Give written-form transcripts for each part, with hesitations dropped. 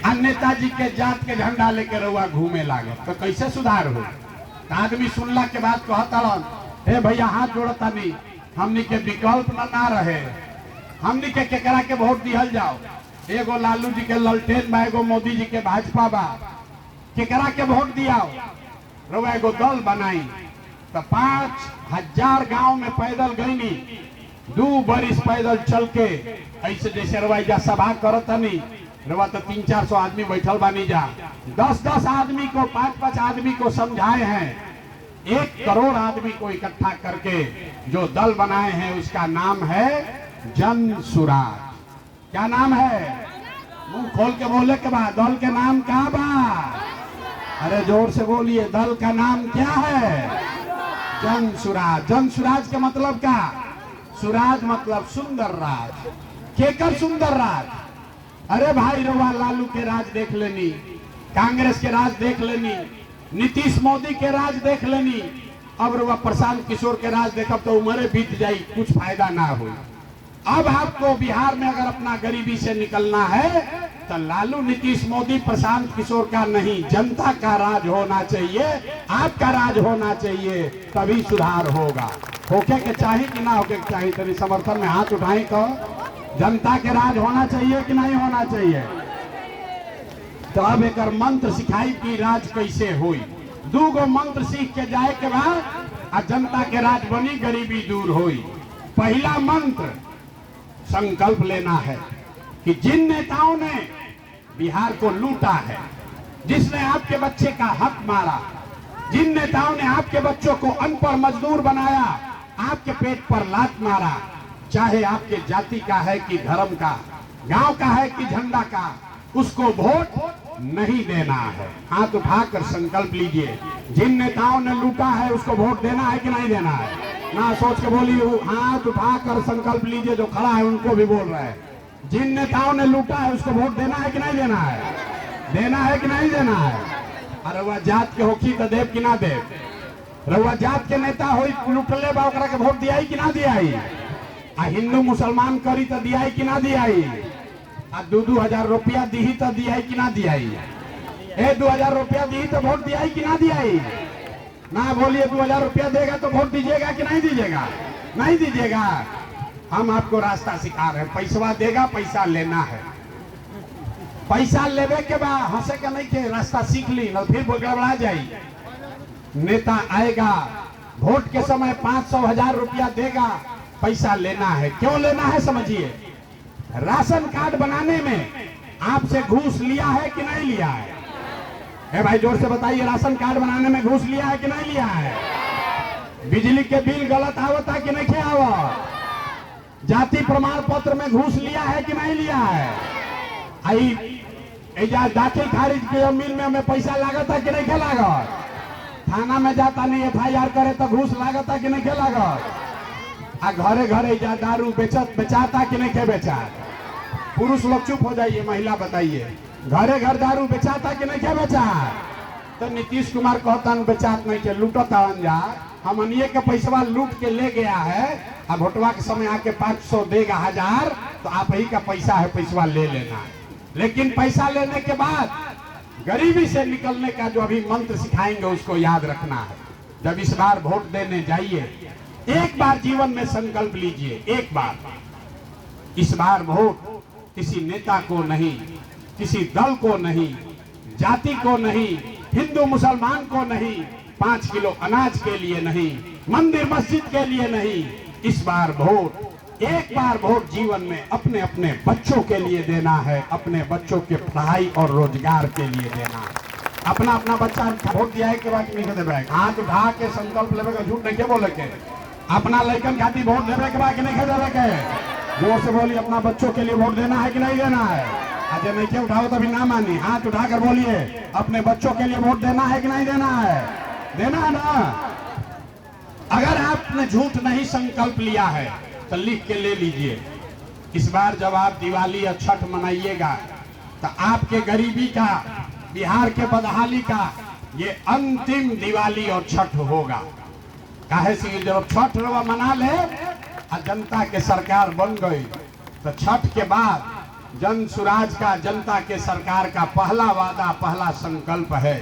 आ नेताजी के जात के झंडा लेके रउआ घूमे लागे तो कैसे सुधार हो? आदमी सुनला के बाद कहता हे भैया हाथ जोड़ता नहीं, हमनी के विकल्प ना रहे, हमनी के केकरा के वोट दिहल जाओ। एगो लालू जी के ललटेन बा, एगो मोदी जी के भाजपा बा, केकरा के वोट दियाओ? रउआ एगो दल बनाई तो 5000 गांव में पैदल गईनी, 2 बरिस पैदल चल के ऐसे जैसे रवाइजा सभा करत नहीं रवा तो 300-400 आदमी बैठल बानी जा, 10-10 आदमी को 5-5 आदमी को समझाए हैं, 1 करोड़ आदमी को इकट्ठा करके जो दल बनाए हैं उसका नाम है जन सुराज। क्या नाम है? मुंह खोल के बोले के बाद दल के नाम क्या बा? अरे जोर से बोलिए, दल का नाम क्या है? जन सुराज। जन सुराज का मतलब क्या? सुराज मतलब सुंदर राज। केकर सुंदर राज? अरे भाई रवा लालू के राज देख लेनी, कांग्रेस के राज देख लेनी, नीतीश मोदी के राज देख लेनी, अब रवा प्रशांत किशोर के राज देखब तो उम्र बीत जाई, कुछ फायदा ना हो। अब आपको बिहार में अगर अपना गरीबी से निकलना है तो लालू नीतीश मोदी प्रशांत किशोर का नहीं, जनता का राज होना चाहिए, आपका राज होना चाहिए, तभी सुधार होगा। होके के चाहिए कि ना होके के चाहिए? तेरी समर्थन में हाथ उठाएं तो जनता के राज होना चाहिए कि नहीं होना चाहिए? तो अब एक मंत्र सिखाई कि राज कैसे हुई। 2 मंत्र सीख के जाए के बाद आ जनता के राज बनी, गरीबी दूर हुई। पहला मंत्र संकल्प लेना है कि जिन नेताओं ने बिहार को लूटा है, जिसने आपके बच्चे का हक मारा, जिन नेताओं ने आपके बच्चों को अनपढ़ मजदूर बनाया, आपके पेट पर लात मारा, चाहे आपके जाति का है कि धर्म का, गांव का है कि झंडा का, उसको वोट नहीं देना है। हाथ उठाकर संकल्प लीजिए, जिन नेताओं ने लूटा है उसको वोट देना है कि नहीं देना है? ना सोच के बोलिए, हाथ उठाकर संकल्प लीजिए, जो खड़ा है उनको भी बोल रहे हैं, जिन नेताओं ने लूटा है उसको वोट देना है कि नहीं देना है? देना है कि नहीं देना है? अरे वह जात के होखी तो देव कि ना देव? रउआ जात के नेता हो लुटले बा, ओकरा के वोट दियाई कि ना दियाई? आ हिंदू मुसलमान करी तो दियाई कि ना दियाई? आ 2-2 हजार रुपया दी तो दियाई कि ना दियाई? 2,000 रुपया दी तो वोट दियाई कि ना दियाई? ना बोलिए, 2,000 रुपया देगा तो वोट दीजिएगा कि नहीं दीजिएगा? नहीं दीजिएगा। हम आपको रास्ता सिखा रहे हैं, पैसा देगा, पैसा लेना है, पैसा लेवे के बाद हंसे का नहीं के रास्ता सीख ली ना, फिर गड़बड़ा जाई। नेता आएगा, वोट के समय 500-1000 रुपया देगा, पैसा लेना है। क्यों लेना है समझिए, राशन कार्ड बनाने में आपसे घूस लिया है कि नहीं लिया है? भाई जोर से बताइए, राशन कार्ड बनाने में घूस लिया है कि नहीं लिया है? बिजली के बिल गलत आवता कि नहीं आवत? जाति प्रमाण पत्र में घूस लिया है कि नहीं लिया है? दाखिल खारिज के मिल में हमें पैसा लागता कि नहीं लागत? थाना में जाता नहीं FIR करे तो घूस लागता कि नहीं लागत? आ घरे घरे जा दारू बेचाता कि नहीं बेचा? पुरुष लोग चुप हो जाइए, महिला बताइए, घरे घर दारू बेचाता कि नहीं बेचा? तो नीतीश कुमार कहता बेचात नहीं के, लूटता जा, हमनिए के पैसा लूट के ले गया है, अब भोटवा के समय आके 500 देगा 1000 तो आप ही का पैसा है, पैसा ले लेना है। लेकिन पैसा लेने के बाद गरीबी से निकलने का जो अभी मंत्र सिखाएंगे उसको याद रखना है। जब इस बार वोट देने जाइए, एक बार जीवन में संकल्प लीजिए, एक बार, इस बार वोट किसी नेता को नहीं, किसी दल को नहीं, जाति को नहीं, हिंदू मुसलमान को नहीं, 5 किलो अनाज के लिए नहीं, मंदिर मस्जिद के लिए नहीं, इस बार वोट, एक बार वोट जीवन में अपने अपने बच्चों के लिए देना है, अपने बच्चों के पढ़ाई और रोजगार के लिए देना है। अपना अपना बच्चा वोट दिया है के बाद नहीं देवे, हाथ उठा के संकल्प लेवे का, झूठ नहीं के बोले के, अपना लड़कन खातिर वोट देवे के बाद नहीं देवे के, जोर से बोलिए, अपना बच्चों के लिए वोट देना है कि नहीं देना है? आज नहीं के उठाओ तो अभी ना मानी, हाथ उठाकर बोलिए, अपने बच्चों के लिए वोट देना है कि नहीं देना है? देना है ना? अगर आपने झूठ नहीं संकल्प लिया है तो लिख के ले लीजिए। इस बार जब आप दिवाली और छठ मनाइएगा तो आपके गरीबी का, बिहार के बदहाली का ये अंतिम दिवाली और छठ होगा। काहे से जब छठ मना ले और जनता के सरकार बन गई तो छठ के बाद जन सुराज का, जनता के सरकार का पहला वादा, पहला संकल्प है।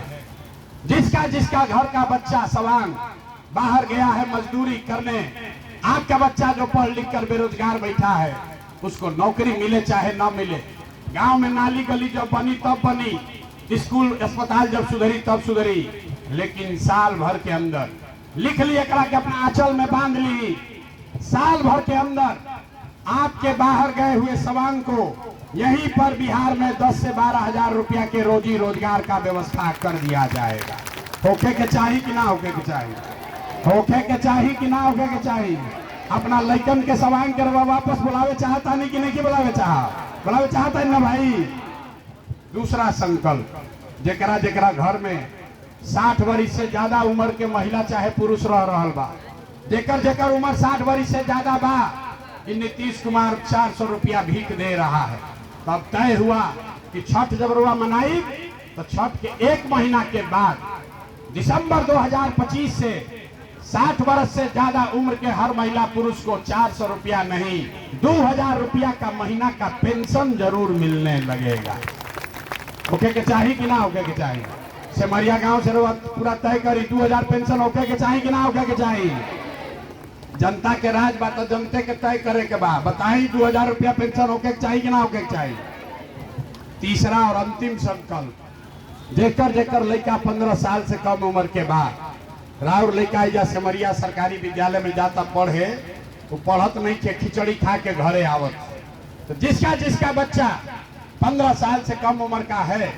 जिसका जिसका घर का बच्चा सवांग बाहर गया है मजदूरी करने, आपका बच्चा जो पढ़ लिख कर बेरोजगार बैठा है, उसको नौकरी मिले चाहे ना मिले। गांव में नाली गली जब बनी तब बनी, स्कूल अस्पताल जब सुधरी तब सुधरी, लेकिन साल भर के अंदर लिख ली एकरा के अपना आंचल में बांध ली, साल भर के अंदर आपके बाहर गए हुए सवांग को यहीं पर बिहार में 10 से 12 हजार रुपया के रोजी रोजगार का व्यवस्था कर दिया जाएगा। होके के चाहिए कि ना होके के चाहिए? होके के चाहिए कि ना होके के चाहिए? अपना लइकन के सवांग के वापस बुलावे चाहता नहीं कि नहीं बुलावे चाहता है ना भाई। दूसरा संकल्प, जेकरा जेकरा घर में 60 वर्ष से ज्यादा उम्र के महिला चाहे पुरुष रह रहल बा, जेकर जेकर उम्र 60 वर्ष से ज्यादा बा, नीतीश कुमार 400 रुपया भीख दे रहा है। तब तय हुआ कि छठ जब रुआ मनाई तो छठ के 1 महीना के बाद दिसंबर 2025 से 60 वर्ष से ज्यादा उम्र के हर महिला पुरुष को 400 रुपया नहीं, 2000 रुपया का महीना का पेंशन जरूर मिलने लगेगा। ओके के चाहिए कि ना होके के चाहिए? सेमरिया गांव से पूरा तय करी 2000 पेंशन होके के चाहिए कि ना होके के चाहिए? जनता के राज बात जनते के तय करे के बाद बताई 2000 रुपया पेंशन होके के चाहिए कि ना होके के चाहिए? तीसरा और अंतिम संकल्प, जेकर जेकर लड़का 15 साल से कम उम्र के बाद राउर लड़का या सेमरिया सरकारी विद्यालय में जाता पढ़े, वो पढ़त नहीं के खिचड़ी खा के घरे आवत। तो जिसका जिसका बच्चा 15 साल से कम उम्र का है,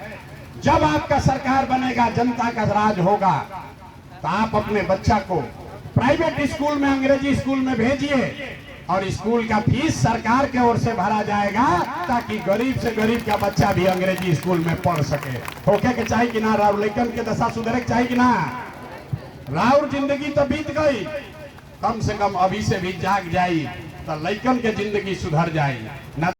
जब आपका सरकार बनेगा, जनता का राज होगा, तो आप अपने बच्चा को प्राइवेट स्कूल में, अंग्रेजी स्कूल में भेजिए और स्कूल का फीस सरकार के ओर से भरा जाएगा, ताकि गरीब से गरीब का बच्चा भी अंग्रेजी स्कूल में पढ़ सके। होके के चाहिए कि ना? राउर लइकन के दशा सुधरे के चाहिए कि ना? राउर जिंदगी तो बीत गई, कम से कम अभी से भी जाग जाई तो लइकन के जिंदगी सुधर जाई ना।